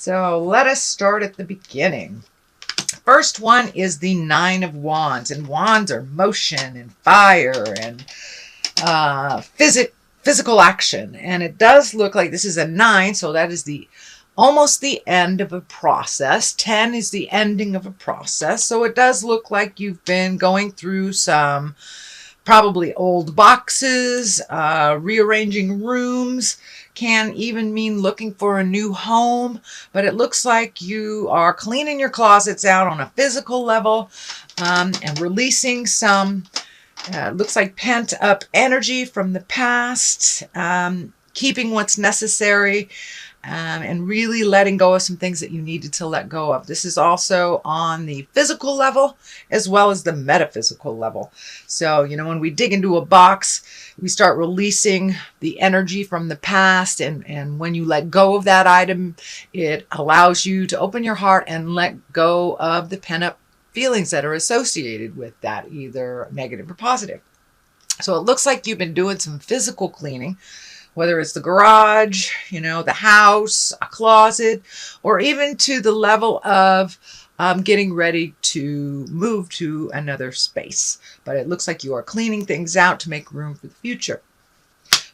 So let us start at the beginning. First one is the Nine of Wands, and wands are motion and fire and physical action. And it does look like this is a 9, so that is almost the end of a process. 10 is the ending of a process. So it does look like you've been going through some probably old boxes, rearranging rooms, can even mean looking for a new home, but it looks like you are cleaning your closets out on a physical level and releasing some, looks like pent up energy from the past, keeping what's necessary, and really letting go of some things that you needed to let go of. This is also on the physical level as well as the metaphysical level. So, when we dig into a box, we start releasing the energy from the past. And when you let go of that item, it allows you to open your heart and let go of the pent-up feelings that are associated with that, either negative or positive. So it looks like you've been doing some physical cleaning, whether it's the garage, the house, a closet, or even to the level of getting ready to move to another space. But it looks like you are cleaning things out to make room for the future.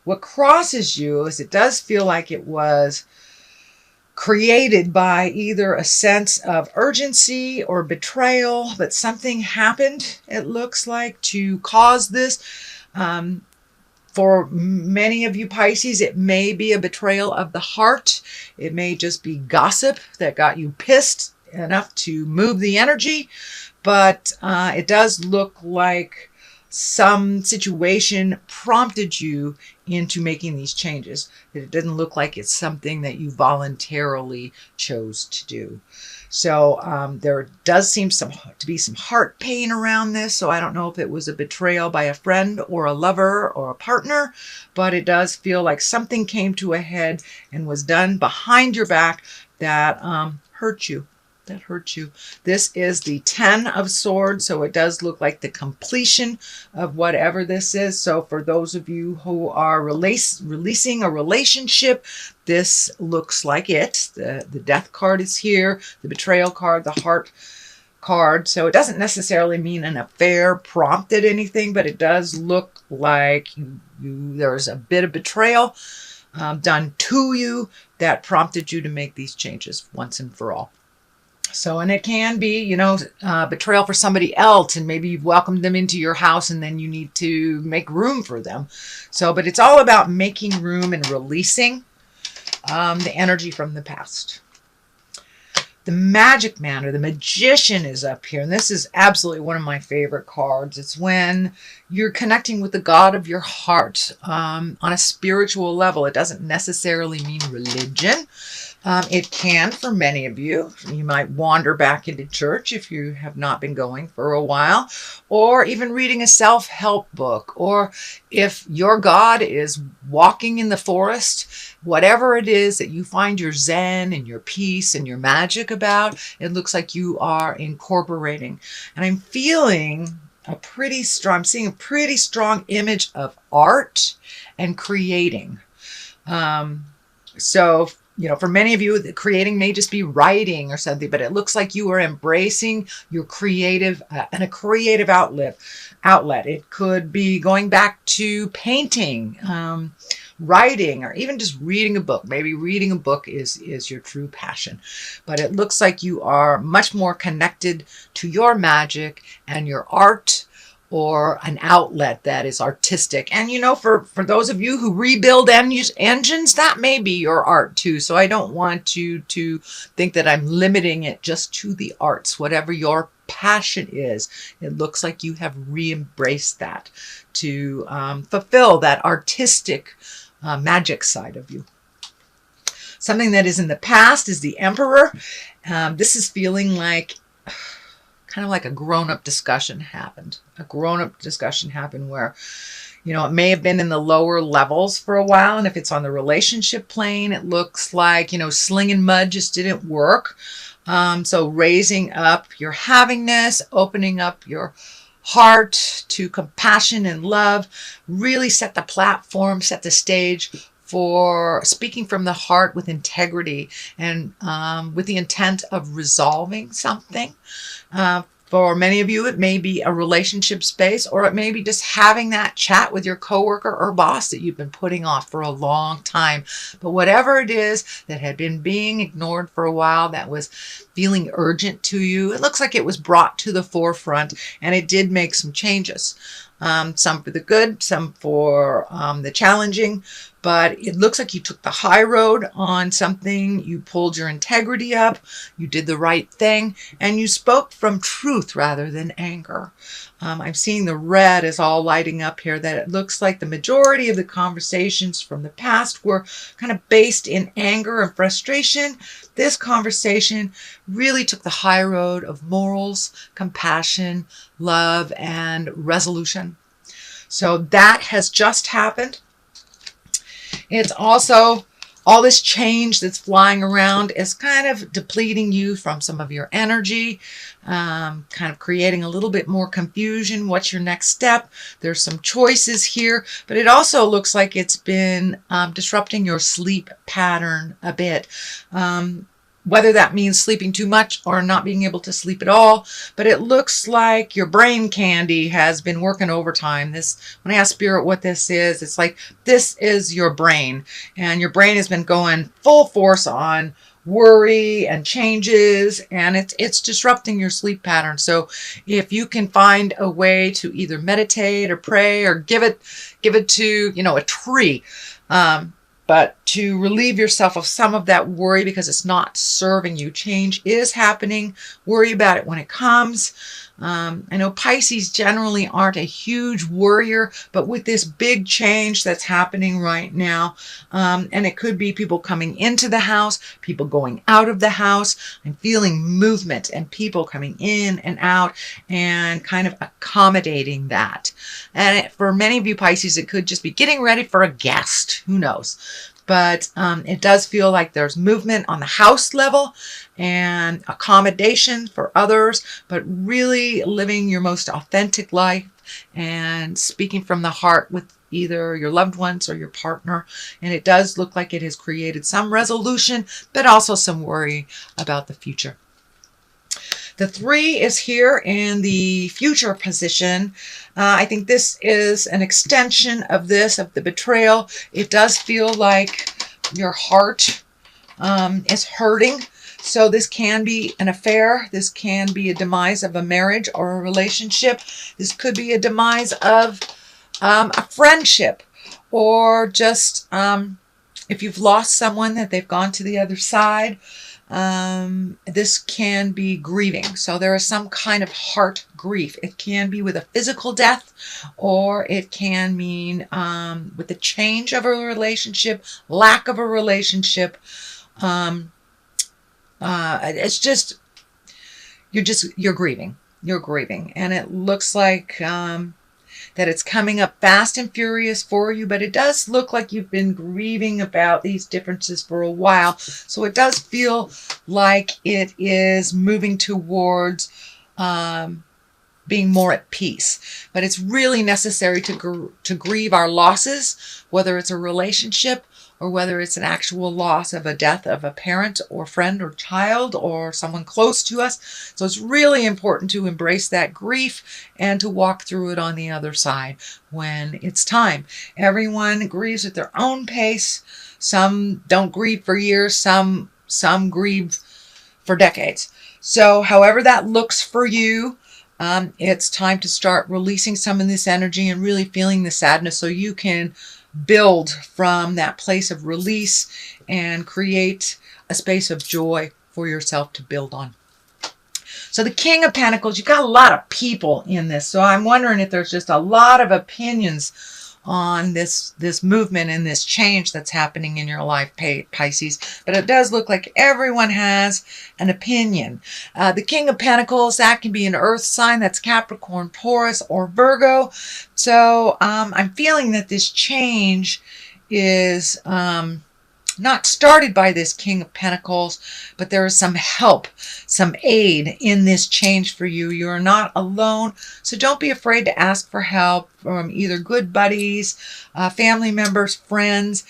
What crosses you is it does feel like it was created by either a sense of urgency or betrayal, but something happened, it looks like, to cause this. For many of you Pisces, it may be a betrayal of the heart. It may just be gossip that got you pissed enough to move the energy. But it does look like some situation prompted you into making these changes. It doesn't look like it's something that you voluntarily chose to do. So there does seem to be some heart pain around this. So I don't know if it was a betrayal by a friend or a lover or a partner, but it does feel like something came to a head and was done behind your back that hurt you. This is the 10 of Swords, so it does look like the completion of whatever this is. So for those of you who are releasing a relationship, this looks like it. The Death card is here, the Betrayal card, the Heart card. So it doesn't necessarily mean an affair prompted anything, but it does look like there's a bit of betrayal done to you that prompted you to make these changes once and for all. So, and it can be, betrayal for somebody else, and maybe you've welcomed them into your house and then you need to make room for them. So, but it's all about making room and releasing the energy from the past. The Magic Man or the Magician is up here, and this is absolutely one of my favorite cards. It's when you're connecting with the God of your heart on a spiritual level. It doesn't necessarily mean religion. It can for many of you. You might wander back into church if you have not been going for a while, or even reading a self-help book, or if your God is walking in the forest, whatever it is that you find your zen and your peace and your magic about, it looks like you are incorporating. And I'm feeling I'm seeing a pretty strong image of art and creating. So for many of you, the creating may just be writing or something, but it looks like you are embracing your creative and a creative outlet. It could be going back to painting, writing, or even just reading a book. Maybe reading a book is your true passion. But it looks like you are much more connected to your magic and your art, or an outlet that is artistic. And for those of you who rebuild engines, that may be your art too. So I don't want you to think that I'm limiting it just to the arts. Whatever your passion is, it looks like you have re-embraced that to fulfill that artistic magic side of you. Something that is in the past is the Emperor. This is feeling like kind of like a grown-up discussion happened. A grown-up discussion happened where, it may have been in the lower levels for a while. And if it's on the relationship plane, it looks like, slinging mud just didn't work. So raising up your havingness, opening up your heart to compassion and love, really set the platform, set the stage for speaking from the heart with integrity and with the intent of resolving something. For many of you, it may be a relationship space, or it may be just having that chat with your coworker or boss that you've been putting off for a long time. But whatever it is that had been being ignored for a while, that was feeling urgent to you, it looks like it was brought to the forefront, and it did make some changes. Some for the good, some for the challenging, but it looks like you took the high road on something. You pulled your integrity up, you did the right thing, and you spoke from truth rather than anger. I'm seeing the red is all lighting up here, that it looks like the majority of the conversations from the past were kind of based in anger and frustration. This conversation really took the high road of morals, compassion, love, and resolution. So that has just happened. It's also all this change that's flying around is kind of depleting you from some of your energy, kind of creating a little bit more confusion. What's your next step? There's some choices here, but it also looks like it's been disrupting your sleep pattern a bit. Whether that means sleeping too much or not being able to sleep at all, but it looks like your brain candy has been working overtime. When I ask Spirit what this is, it's like this is your brain, and your brain has been going full force on worry and changes, and it's disrupting your sleep pattern. So if you can find a way to either meditate or pray or give it to, a tree, but to relieve yourself of some of that worry because it's not serving you. Change is happening. Worry about it when it comes. I know Pisces generally aren't a huge worrier, but with this big change that's happening right now, and it could be people coming into the house, people going out of the house, I'm feeling movement and people coming in and out and kind of accommodating that. And for many of you Pisces, it could just be getting ready for a guest. Who knows? But it does feel like there's movement on the house level and accommodation for others, but really living your most authentic life and speaking from the heart with either your loved ones or your partner. And it does look like it has created some resolution, but also some worry about the future. The 3 is here in the future position. I think this is an extension of the betrayal. It does feel like your heart is hurting. So this can be an affair. This can be a demise of a marriage or a relationship. This could be a demise of a friendship, or just if you've lost someone that they've gone to the other side. This can be grieving. So there is some kind of heart grief. It can be with a physical death, or it can mean with the change of a relationship, lack of a relationship. It's just you're grieving. You're grieving, and it looks like that it's coming up fast and furious for you, but it does look like you've been grieving about these differences for a while. So it does feel like it is moving towards being more at peace. But it's really necessary to grieve our losses, whether it's a relationship or whether it's an actual loss of a death of a parent or friend or child or someone close to us. So it's really important to embrace that grief and to walk through it on the other side when it's time. Everyone grieves at their own pace. Some don't grieve for years. Some grieve for decades. So however that looks for you, it's time to start releasing some of this energy and really feeling the sadness so you can build from that place of release and create a space of joy for yourself to build on. So the King of Pentacles, you've got a lot of people in this. So I'm wondering if there's just a lot of opinions on this movement and this change that's happening in your life, Pisces. But it does look like everyone has an opinion. The King of Pentacles, that can be an earth sign. That's Capricorn, Taurus, or Virgo. So I'm feeling that this change is not started by this King of Pentacles, but there is some help, some aid in this change for you. You are not alone, so don't be afraid to ask for help from either good buddies, family members, friends.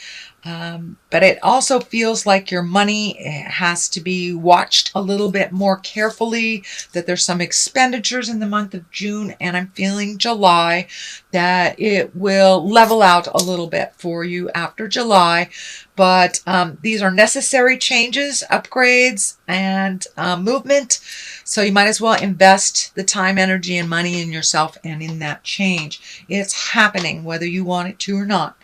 But it also feels like your money has to be watched a little bit more carefully, that there's some expenditures in the month of June, and I'm feeling July, that it will level out a little bit for you after July. But these are necessary changes, upgrades, and movement. So you might as well invest the time, energy, and money in yourself and in that change. It's happening whether you want it to or not.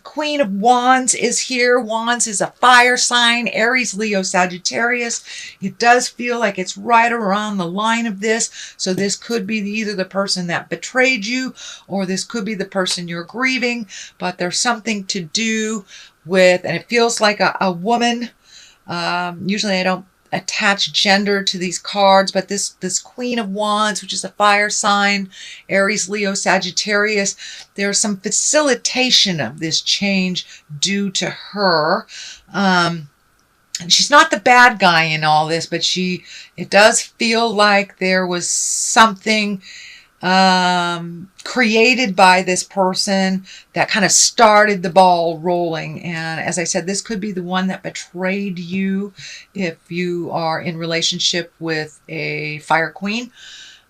Queen of Wands is here. Wands is a fire sign, Aries, Leo, Sagittarius. It does feel like it's right around the line of this. So this could be either the person that betrayed you, or this could be the person you're grieving. But there's something to do with, and it feels like a woman. Usually I don't attach gender to these cards, but this Queen of Wands, which is a fire sign, Aries, Leo, Sagittarius, there's some facilitation of this change due to her. And she's not the bad guy in all this, but it does feel like there was something created by this person that kind of started the ball rolling. And as I said, this could be the one that betrayed you if you are in relationship with a fire queen.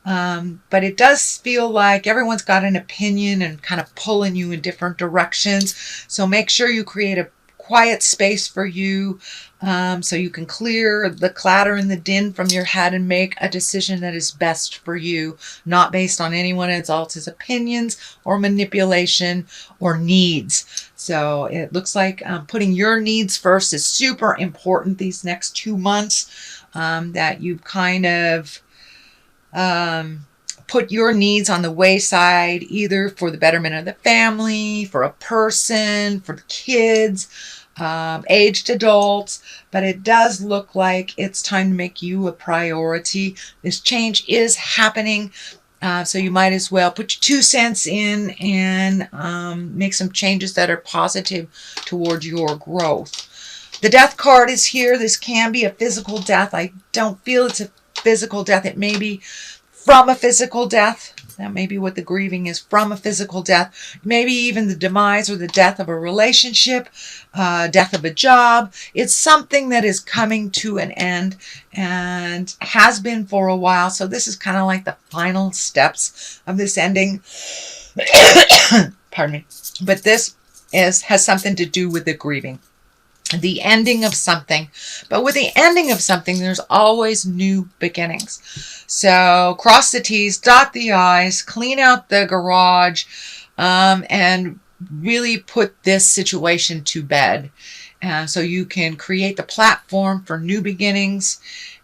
But it does feel like everyone's got an opinion and kind of pulling you in different directions. So make sure you create a quiet space for you, so you can clear the clatter and the din from your head and make a decision that is best for you, not based on anyone else's opinions or manipulation or needs. So it looks like putting your needs first is super important these next 2 months, that you've kind of put your needs on the wayside, either for the betterment of the family, for a person, for kids, aged adults. But it does look like it's time to make you a priority. This change is happening, so you might as well put your 2 cents in and make some changes that are positive toward your growth. The Death card is here. This can be a physical death. I don't feel it's a physical death. It may be from a physical death. That may be what the grieving is, from a physical death. Maybe even the demise or the death of a relationship, death of a job. It's something that is coming to an end and has been for a while. So this is kind of like the final steps of this ending. Pardon me. But this has something to do with the grieving, the ending of something. But with the ending of something, there's always new beginnings. So cross the T's, dot the I's, clean out the garage, and really put this situation to bed. So you can create the platform for new beginnings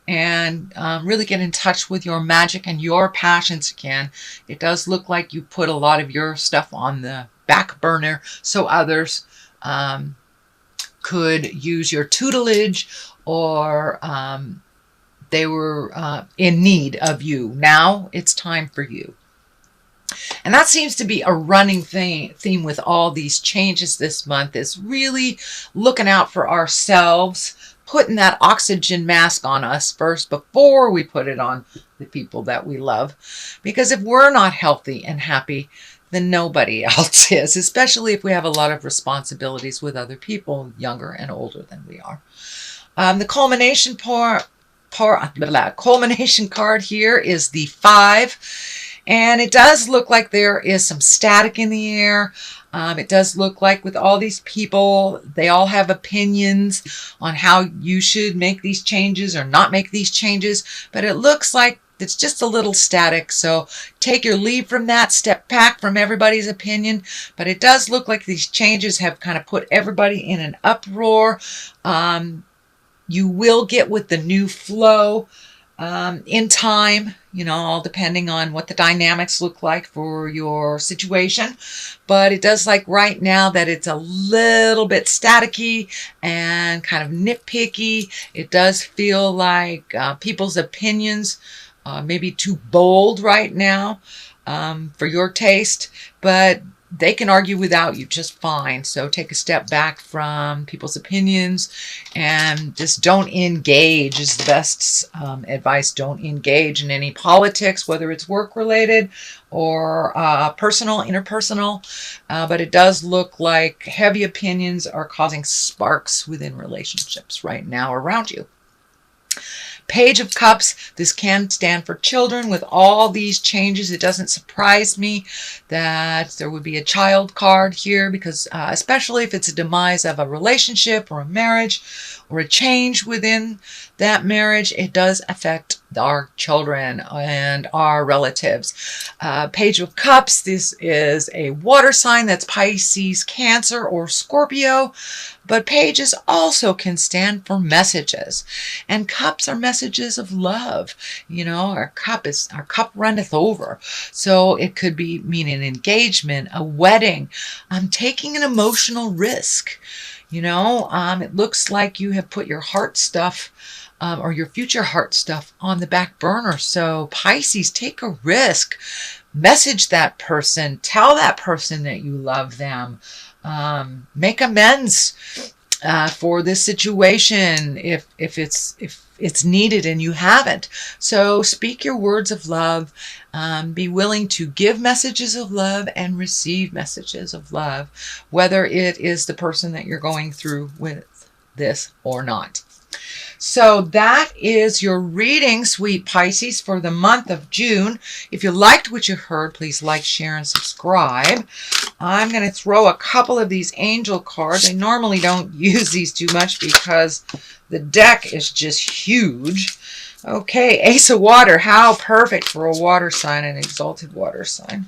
and really get in touch with your magic and your passions again. It does look like you put a lot of your stuff on the back burner so others could use your tutelage, or they were in need of you. Now it's time for you. And that seems to be a running theme with all these changes this month, is really looking out for ourselves, putting that oxygen mask on us first before we put it on the people that we love. Because if we're not healthy and happy, then nobody else is, especially if we have a lot of responsibilities with other people, younger and older than we are. The culmination culmination card here is the 5. And it does look like there is some static in the air. It does look like with all these people, they all have opinions on how you should make these changes or not make these changes. But it looks like it's just a little static. So take your leave from that, step back from everybody's opinion. But it does look like these changes have kind of put everybody in an uproar. You will get with the new flow in time, all depending on what the dynamics look like for your situation. But it does like right now that it's a little bit staticky and kind of nitpicky. It does feel like people's opinions maybe too bold right now for your taste. But they can argue without you just fine. So take a step back from people's opinions and just don't engage is the best advice. Don't engage in any politics, whether it's work related or personal, interpersonal. But it does look like heavy opinions are causing sparks within relationships right now around you. Page of Cups, this can stand for children. With all these changes, it doesn't surprise me that there would be a child card here because especially if it's a demise of a relationship or a marriage or a change within that marriage, it does affect our children and our relatives. Page of Cups, this is a water sign. That's Pisces, Cancer, or Scorpio. But pages also can stand for messages. And cups are messages of love. You know, our cup runneth over. So it could be mean an engagement, a wedding, taking an emotional risk. You know, it looks like you have put your heart stuff or your future heart stuff on the back burner. So Pisces, take a risk. Message that person. Tell that person that you love them. Make amends for this situation if it's needed and you haven't. So speak your words of love. Be willing to give messages of love and receive messages of love, whether it is the person that you're going through with this or not. So that is your reading, sweet Pisces, for the month of June. If you liked what you heard, please like, share, and subscribe. I'm going to throw a couple of these angel cards. I normally don't use these too much because the deck is just huge. Okay, Ace of Water. How perfect for a water sign, an exalted water sign.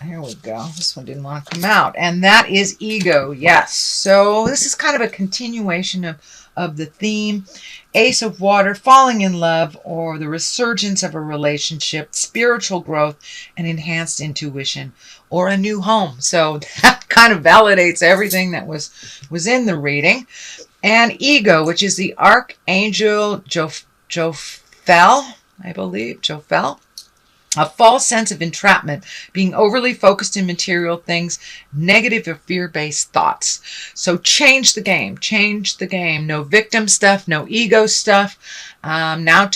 Here we go. This one didn't want to come out. And that is ego. Yes. So this is kind of a continuation of the theme. Ace of Water, falling in love or the resurgence of a relationship, spiritual growth, and enhanced intuition, or a new home. So that kind of validates everything that was in the reading. And ego, which is the Archangel Jophiel, I believe. Jophiel. A false sense of entrapment, being overly focused in material things, negative or fear-based thoughts. So change the game. Change the game. No victim stuff, no ego stuff. Now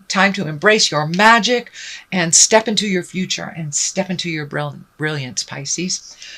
time to embrace your magic and step into your future and step into your brilliance, Pisces.